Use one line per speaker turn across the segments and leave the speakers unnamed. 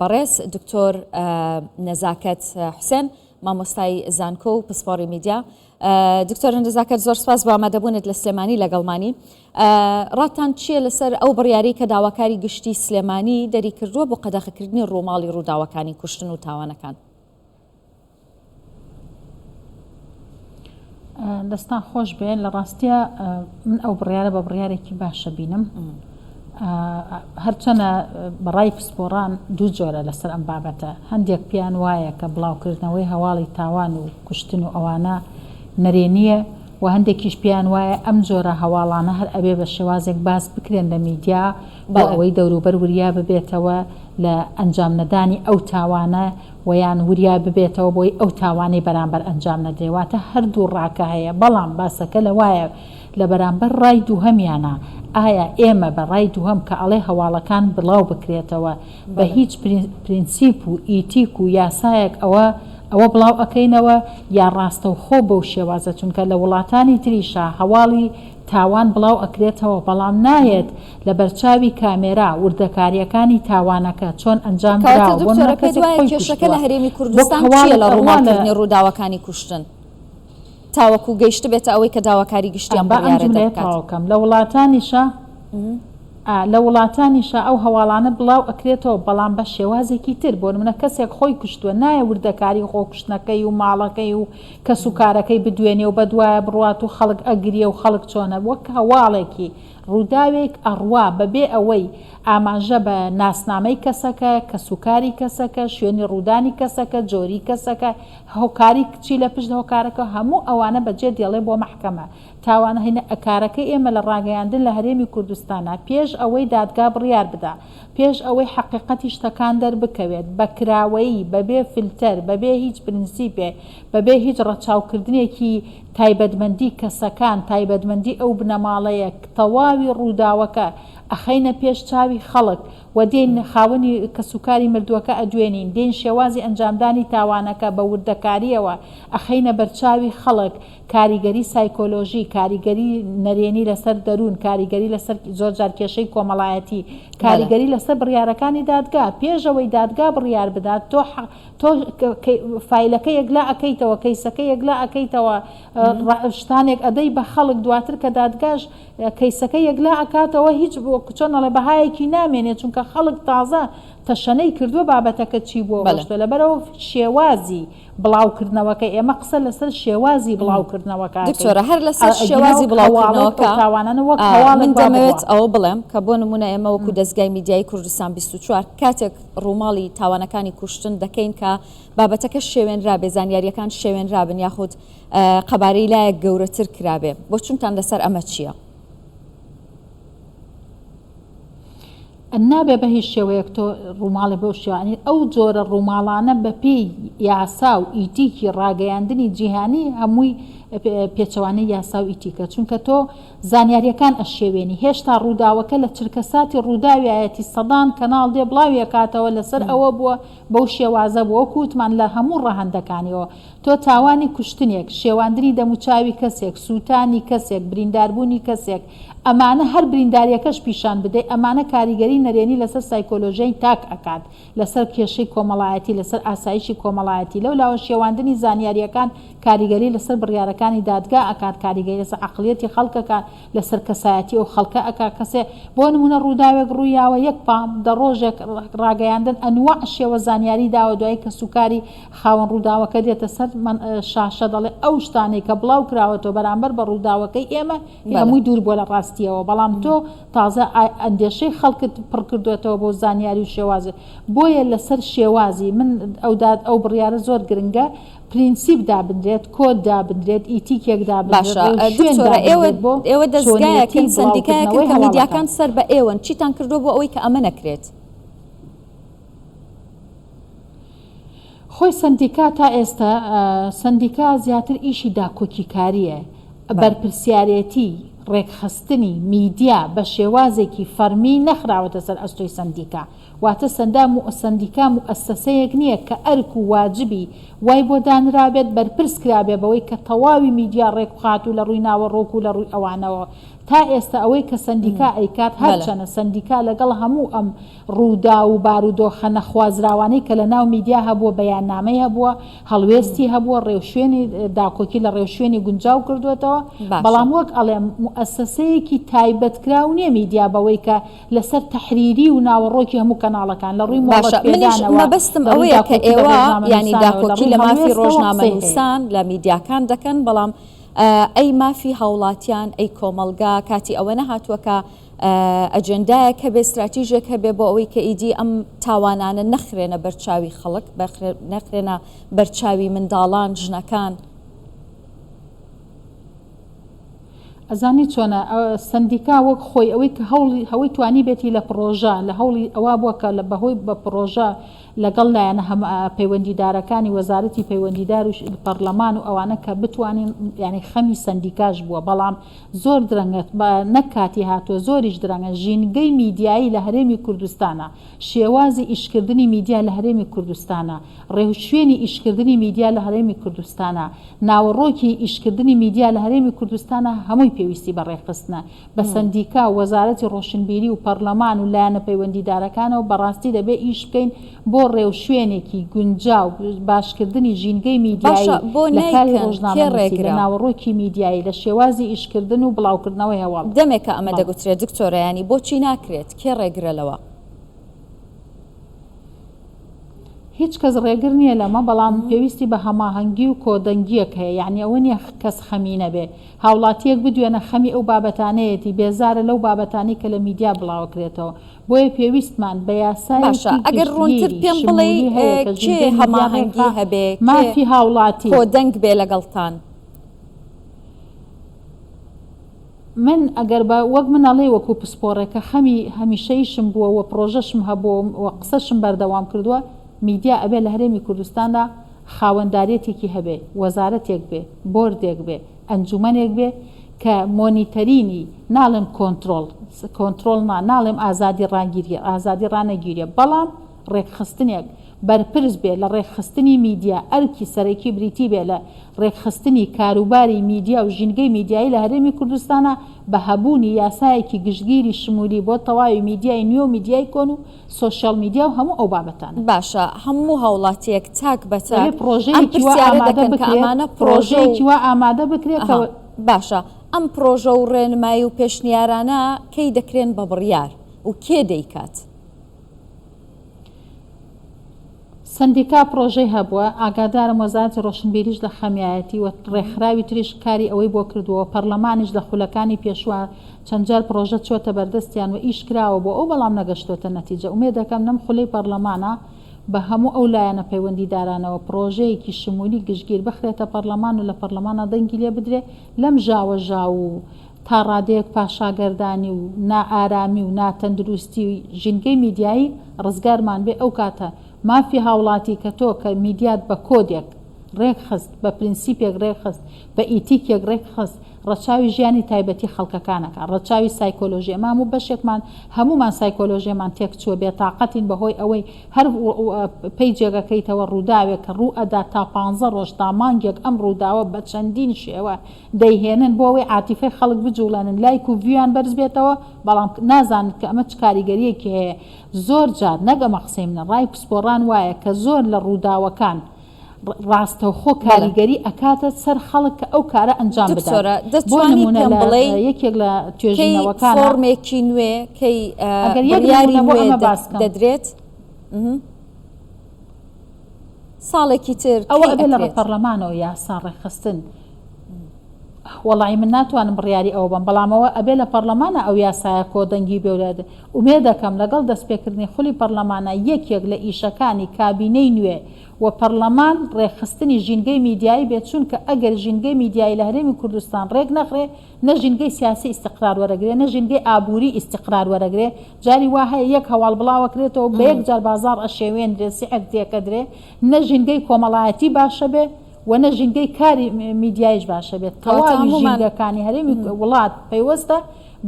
بەڕێز دکتۆر نەزاکەت حوسێن مامۆستای زانکۆ و پسپۆڕی میدیا. دکتۆر نەزاکەت زۆر سپاس بۆ ئامادەبوونت لە سلێمانی لەگەڵمانی. ڕاتان چییە لەسەر ئەو بڕیاری کە داواکاری گشتی سلێمانی دەری کردووە بۆ قەدەغەکردنی ڕووماڵی ڕووداوەکانی کوشتن و تاوانەکان؟
دەستان خۆش بێن، لە ڕاستیە من ئەو بڕیارە بە بڕیارێکی باشە بینم. هەرچەنە بەڕای پسپۆڕان دوو جۆرە لەسەر ئەم بابەتە. هەندێک پیان وایە کە بڵاوکردنەوەی هەواڵی تاوان و کوشتن و ئەوانە نەرێنیە و هەندێکیش پیان وایە ئەم جۆرە هەواڵانە هەر ئەبێ بە شێوازێک باس بکرێن لە میدیا بۆ ئەوەی دەوروبەر وریا ببێتەوە لە ئەنجام نەدانی ئەو تاوانە و یان وریا ببێتەوە بۆی ئەو تاوانەی بەرامبەر ئەنجام نەدرێواتە هەردوو ڕاکە هەیە. بەڵام باسەکە لە وایە لە بەرامبەر ڕای دووهەمیانە ئایا ئێمە بە ڕای دووهەم کە ئەڵێ هەواڵەکان بڵاو بکرێتەوە بە هیچ پرینسیپ و ئیتیک و یاسایەک ئەوە بڵاو ئەەکەینەوە یا ڕاستە و خۆ بەو شێوازە، چونکە لە وڵاتانی تریشا هەواڵی تاوان بڵاو ئەکرێتەوە بەڵام نایەت لە بەرچاوی کامێرا وردەکاریەکانی تاوانەکە چۆن ئەنجام
کێشەکە لە هەرێمی کوردستان چیە لە ڕووماڵکردنی ڕووداوەکانی کوشتن تاوەکو گەیشت بێتە ئەوەی کە داواکاری گشتیان
بڕیارەکەم لە وڵاتانیشە ئەو هەواڵانە بڵاو ئەکرێتەوە بەڵام بە شێوازێکی تر. بۆ نمونە کەسێک خۆی کوشتووە نایە وردەکاری خۆکوشتنەکەی و ماڵەکەی و کەس و کارەکەی بدوێنێ و بەدوایە بڕوات و خەڵک ئەگریە و خەڵک چۆنە وەک هەواڵێکی ڕووداوێک ئەڕوا بەبێ ئەوەی ئاماژە بە ناسنامەی کەسەکە، کەسوکاری کەسەکە، شوێنی ڕوودانی کەسەکە، جۆری کەسەکە، هۆکاری کچی لە پشت هۆکارەکە، هەموو ئەوانە بەجێ دێڵێ بۆ مەحکەمە. تاوانە هینە ئەکارەکەی ئێمە لە ڕاگەیاندن لە هەرێمی کوردستانە پێش ئەوەی دادگا بڕیار بدا، پێش ئەوەی حەقیقەتی شتەکان دەربکەوێت بە کراوەیی بەبێ فیلتەر، بەبێ هیچ پرینسیپێ، بەبێ هیچ ڕەچاوکردنێکی تایبەتمەندی کەسەکان، تایبەتمەندی ئەو بنەماڵەیە تەواوی ڕووداوەکە ئەخەینە پێش چاوی خەڵک و دێن خاوەنی کەسوکاری مردووەکە ئەدوێنین، دێن شێوازی ئەنجامدانی تاوانەکە بە وردەکاریەوە ئەخەینە بەرچاوی خەڵک، کاریگەری سایکۆلۆژی، کاریگەری نەرێنی لەسەر دەروون، کاریگەری لەسەر زۆر جار کێشەی کۆمەڵایەتی، کاریگەری لەسەر بڕیارەکانی دادگا. پێشەوەی دادگا بڕیار بدات تۆ فایلەکە یەکلا ئەەکەیتەوە، کەیسەکە یەکلا ئەەکەیتەوە، شتانێک ئەدەی بە خەڵک دواتر کە دادگاش کەیسەکە یەکلا ئەکاتەوە هیچ چۆنەڵێ بەهایەکی نامێنێت، چونکە خەڵک تازە تەشەنەی کردووە بابەتەکە چی بۆ بەشتە. لەبەرەوە شێوازی بڵاوکردنەوەکە ئێمە قسە لەسەر شێوازی بڵاوکردنەوەکە
دکتۆرە هەر لەسەر شێوازی بڵاوکردنەوەکە من دەمەوێت ئەوە بڵێم کە بۆ نمونە ئێمە وەکو دەستگای میدیای کوردستان 24 کاتێک ڕووماڵی تاوانەکانی کوشتن دەکەین کە بابەتەکە شێوێنرا بێ، زانیاریەکان شێوێنرابن یاخود قەبارەی لایەک گەورەتر کرابێ، بۆ چونتان لەسەر ئەمە چییە؟
نابێ بە هیچ شێوەیەک تۆ ڕووماڵی بەو شێوانی ئەو جۆرە ڕووماڵانە بە پێی یاسا و ئیتیکی ڕاگەیاندنی جیهانی هەمووی پێچەوانەی یاسا و ئیتیکە، چونکە تۆ زانیاریەکان ئەشێوێنی. هێشتا ڕووداوەکە لە چرکەساتی ڕووداویایەتی سەدان کەناڵ دێ بڵاوی ئەکاتەوە لەسەر ئەوە بووە بەو شێوازە بووە کووتمان لە هەموو ڕەهەندەکانیەوە. تۆ تاوانی کوشتنێک، شێواندنی دەموچاوی کەسێک، سووتانی کەسێک، برینداربوونی کەسێک، ئەمانە هەر برینداریەکەش پیشان بدەیت، ئەمانە کاریگەری نەرێنی لەسەر سایکۆلۆژیای تاک ئەکات، لەسەر کێشەی کۆمەڵایەتی، لەسەر ئاسایشی کۆمەڵایەتی. لەولاوە شێواندنی زانیاریەکان کاریگەری لەسەر بڕیارەکانی دادگا ئەکات، کاریگەری لەسەر عەقڵیەتی خەڵکەکە، لەسەر کەسایەتی ئەو خەڵکە ئەکات. کەسێ بۆ نمونە ڕووداوێک ڕوویاوە یەک پام دە ڕۆژێک ڕاگەیاندن ئەنواع شێوە زانیاری داوە، دوای کەسوکاری خاوەن ڕووداوەکە دێتە سەر شاشە دەڵێ ئەو شتانەی کە بڵاو کراوەتەوە بەرامبەر بە ڕووداوەکەی ئێمە هەمووی دوور بۆ لە ڕاستیەوە. بەڵام تۆ تازە ئەندێشەی خەڵکت پڕ کردوێتەوە بۆ زانیاری و شێوازە. بۆیە لەسەر شێوازی من ئەو بڕیارە زۆر گرنگە، پرینسیپ دابدرێت، کۆد دابدرێت، ئیتیکێک دابدرێت.
ئێوە دەستگایەکەن، سندیکایەکەن کە میدیاکان سەر بە ئێوەن، چیتان کردو بۆ ئەوەی کە ئەمە نەکرێت؟
خۆی سندیکا تا ئێستا سندیکا زیاتر ئیشی داکۆکیکاریە، بەرپرسیارەتی ڕێکخستنی میدیا بە شێوازێکی فەرمی نەخراوەتە سەر ئەستۆی سندیکا. واتە سندیکا موئەسسەسەیەک نییە کە ئەرک و واجبی وای بۆ دانرابێت بەرپرس کرابێ بەوەی کە تەواوی میدیا ڕێک بخات و لە ڕووی ناوەڕۆک و لە ڕووی ئەوانەوە تا ئێستا ئەوەی کە سندیکا ئەیکات هەرچەنە سندیکا لەگەڵ هەموو ئەم ڕوودا و بارودۆخە نەخوازراوانەی کە لە ناو میدیا هەبووە بەیاننامەی هەبووە هەڵوێستی هەبووە ڕێوشوێنی داکۆکی لە ڕێوشوێنی گونجاو کردوێتەوە بەڵام وەک ئەڵێ مؤسسەیەکی تایبەتکراو نییە میدیا بەوەی کە لەسەر تەحریری و ناوەڕۆکی هەموو کەناڵەکان لە ڕووی
مەبەستم ئەوەیە کە ئێوە ینی داکۆکی لە مافی ڕۆژنامەنووسان لە میدیاکان دەکەن بەڵام ئەی مافی هاوڵاتیان ئەی کۆمەلگا کاتی ئەوە نەهاتووە کە ئەجندایەک هەبێ استراتیژێک هەبێ بۆ ئەوەی کە ئیدی ئەم تاوانانە نەخرێنە بەرچاوی خەڵک نەخرێنە بەرچاوی منداڵان ژنەکان.
ئەزانی چۆنە سندیکا وەک خۆی ئەوەی کە هەوڵی توانی بێتی لە پرۆژە لە هەوڵی ئەوە بووە کە لە بەهۆی بە پرۆژە لەگەڵ لایەنە پەیوەندیدارەکانی وەزارەتی پەیوەندیدار و پەرلەمان و ئەوانە کە بتوانین ینی خەمی سندیکاش بووە بەڵام زۆر درەنگت بە نەکاتی هاتووە زۆریش درەنگە ژینگەی میدیایی لە هەرێمی کوردستانە شێوازی ئیشکردنی میدیا لە هەرێمی کوردستانە ڕێوشوێنی ئیشکردنی میدیا لە هەرێمی کوردستانە ناوەڕۆکی ئیشکردنی میدیا لە هەرێمی کوردستانە هەمووی پێویستی بەڕێخستنە بە سندیکا و وەزارەتی ڕۆشنبیری و پەرلەمان و لایەنە پەیوەندیدارەکانەوە بەڕاستی دەبێ ئیش بکەین بۆ ڕێوشوێنێکی گونجاو باشکردنی ژینگەی میدیایی لە کاری ڕۆژنامەنووسی لە ناوەڕۆکی میدیایی لە شێوازی ئیشکردن و بڵاوکردنەوەی هەواڵ
دەمێکە ئەمە دەگوترێت دکتۆرە ینی بۆچی ناکرێت کێ ڕێگرە
هیچ کەس ڕێگر نییە لەمە بەڵام پێویستی بە هەماهەنگی و کۆدەنگیەک هەیە یعنی ئەوە نیە کەس خەمی نەبێ هاوڵاتیەک بدوێنە خەمی ئەو بابەتانەیەتی بێزارە لەو بابەتانی کە لە میدیا بڵاوکرێتەوە بۆیە پێویستمان بە یاسایشی
ئەگەر ڕوونتر پێم بڵێ کێ هەماهەنگی هەبێ
مافی هاوڵاتی
کۆدەنگ بێ لەگەڵتان
من ئەگەر بە وەک منەڵێ وەکو پسپۆڕێکە خەمی هەمیشەیشم بووە و پرۆژەشم هەبووە و قسەشم بەردەوام کردووە میدیا ئەبێ لە هەرێمی کوردستاندا خاوەنداریەتێکی هەبێ وەزارەتێک بێ بۆردێک بێ ئەنجومەنێک بێ کە مۆنیتەرینی ناڵێم کۆنتترۆل ناڵێم ئازادی ڕاگیریە ئازادی ڕانەگیریە بەڵام ڕێکخستنێک بەرپرس بێ لە ڕێکخستنی میدیا ئەرکی سەرەکی بریتی بێ لە ڕێکخستنی کاروباری میدیا و ژینگەی میدیایی لە هەرێمی کوردستانە بە هەبوونی یاسایەکی گشتگیری شمولی بۆ تەواوی میدیای نوێ و میدیای کۆن و سۆشیال میدیا و هەموو ئەو بابەتان
باشە هەموو هاوڵاتیەک تاک بەتاک
پرۆژەیەکی وا ئامادە بکرێتەوە
باشە ئەم پرۆژە و ڕێنمایی و پێشنیارانە کەی دەکرێن بە بڕیار و کێ دەیکات
سندیکا پرۆژەی هەبووە ئاگادارم وەزارەتی ڕۆشنبیریش لە خەمیایەتی و ڕێکخراوی تریش کاری ئەوەی بۆ کردووە پەرلەمانیش لە خولەکانی پێشوە چەند جار پرۆژە چۆتە بەردەستیان و ئیش کراوە بۆ ئەو بەڵام نەگەشتۆتە نەتیجە ئومێد دەکەم نەم خولەی پەرلەمانە بە هەموو ئەو لایەنە پەیوەندیدارانەوە پرۆژەیەکی شمولی گشتگیر بخرێتە پەرلەمان و لە پەرلەمانە دەنگی لێ بدرێ لەم ژاوە و تا ڕادەیەک پاشاگەردانی و نائارامی و ناتەندروستی و ژینگەی میدیایی ڕزگارمان بێ ئەو کاتە مافی هاوڵاتی کە تۆ کە میدیات بە کۆدێک ڕێکخست بە پرینسیپێک ڕێکخست بە ئیتیکێک ڕێکخست ڕەچاوی ژیانی تایبەتی خەڵکەکانەکە ڕەچاوی سایکۆلۆژی ئەمام و بەشێکمان هەمومان سایکۆلۆژیەمان تێک چووە بێتاقەتین بەهۆی ئەوەی هەر پەیجێگەکەیتەوە ڕووداوێک کە ڕوو ئەدا تا 15 ڕۆژ تا مانگێک ئەم ڕووداوە بە چەندین شێوە دەیهێنن بۆ ئەوەی عاتیفەی خەڵک بجوڵێنن لایک و ڤیویان بەرز بێتەوە بەڵام نازانن کە ئەمە چ کاریگەریەکی هەیە زۆر جار نەگەمە قسەی منە ڕای پسپۆڕان وایە کە زۆر لە ڕووداوەکان ڕاستەوخۆ کاریگەری ئەکاتە سەر خەڵک کە ئەو کارە ئەنجام بدات بۆ نمونە یەکێک لە توێژینەوەکان
فۆرمێکی نوێ کەی یاری دەدرێت ساڵێکی تر
ئەوە ئەبێ لە پەرلەمانەوە یاسا ڕێکخستن وەڵی من ناتوانم بڕیاری ئەوە بم بەڵامەوە ئەبێ لە پەرلەمانە ئەو یاسایە کۆدەنگی بێولادە ومێ دەکەم لەگەڵ دەستپێکردنی خولی پەرلەمانە یەکێک لە ئیشەکانی کابینەی نوێ و پەرلەمان ڕێکخستنی ژینگەی میدیایی بێت چونکە ئەگەر ژینگەی میدیایی لە هەرێمی کوردستان ڕێک نەخرێ نە ژینگەی سیاسی ئیستیقرار وەرەگرێ نە ژینگەی ئابووری ئیستیقرار وەرەگرێ جاری وا هەیە یەک هەواڵ بڵاوەکرێتەوە بە یەک جار بازار ئەشێوێنرێ سعر تێکەدرێ نە ژینگەی کۆمەڵایەتی باشە بێ وەنە ژینگەی کاری میدیایش باشە بێت تەواوی ژینگەکانی هەرێمی وڵات پەیوەستە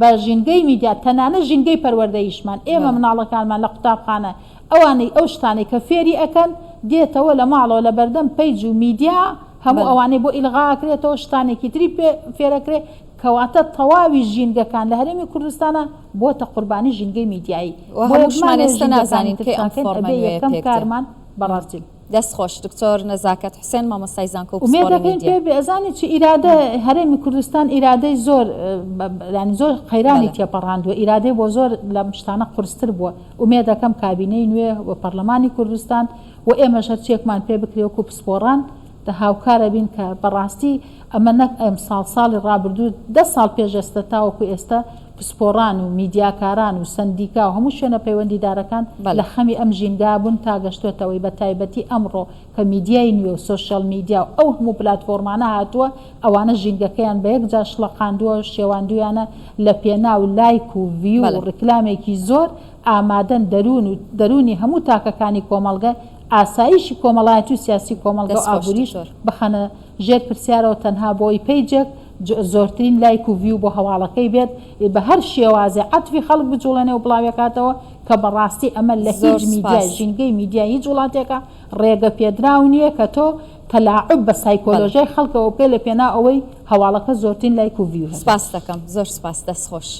بە ژینگەی میدیا تەنانە ژینگەی پەروەردەیشمان ئێمە مناڵەکانمان لە قوتابخانە ئەوانەی ئەو شتانەی کە فێری ئەکەن دێتەوە لە ماڵەوە لە بەردەم پەیج و میدیا هەموو ئەوانەی بۆ ئیلغاکرێتەوە شتانێکی تری فێرەکرێ کەواتە تەواوی ژینگەکان لە هەرێمی کوردستانە بۆتە قوربانی ژینگەی میدیایی
هەمووشمان ئێستا نازانین کەی ئەم فۆرمە
یەکەم کارمان بەڕاستی
دەست خۆش دکتۆر نەزاکەت حوسێن مامۆستای زانکۆ و
ئومێدەکەین پێ بێزانی چی ئیرادە هەرێمی کوردستان ئیرادەی زۆر زۆر قەیرانی تێپەڕاندووە ئیرادەی بۆ زۆر لە شتانە قورستر بووە ئومێدەکەم کابینەی نوێ و پەرلەمانی کوردستان و ئێمە شەرچێکمان پێ بکرێوەکو پسپۆڕان هاوکارە بین کە بەڕاستی ئەمە نەک ئەم ساڵی ڕابردوو 10 ساڵ پێشەستە تاوەکو ئێستا پسپۆڕان و میدیاکاران و سندیکا و هەموو شوێنە پەیوەندیدارەکان لە خەمی ئەم ژینگا بوون تا گەشتوێتەوەی بە تایبەتی ئەمڕۆ کە میدیای نوێ و سۆشیال میدیا و ئەو هەموو پلاتفۆرمانە هاتووە ئەوانە ژینگەکەیان بە یەکجار شڵەقاندووە شێواندویانە لە پێناو لایک و ڤیو و ڕکلامێکی زۆر ئامادەن دەرونی هەموو تاکەکانی کۆمەڵگە ئاسایشی کۆمەڵایەتی و سیاسی کۆمەڵگە و ئابووریش بخەنە ژێر پرسیارەوە تەنها بۆی پیجێک زۆرترین لایک و ڤیو بۆ هەواڵەکەی بێت بە هەر شێوازێ عەتفی خەڵک بجوڵێنێ و بڵاوێکاتەوە کە بەڕاستی ئەمە لە هیچ میدیای ژینگەی میدیای هیچ وڵاتێکە ڕێگە پێدراو نییە کە تۆ تەلاعب بە سایکۆلۆژیای خەڵکەوە پێ لە پێنا ئەوەی هەواڵەکە زۆرترین لایک و ڤیو.
سپاس دەکەم زۆر سپاس دەست خۆش.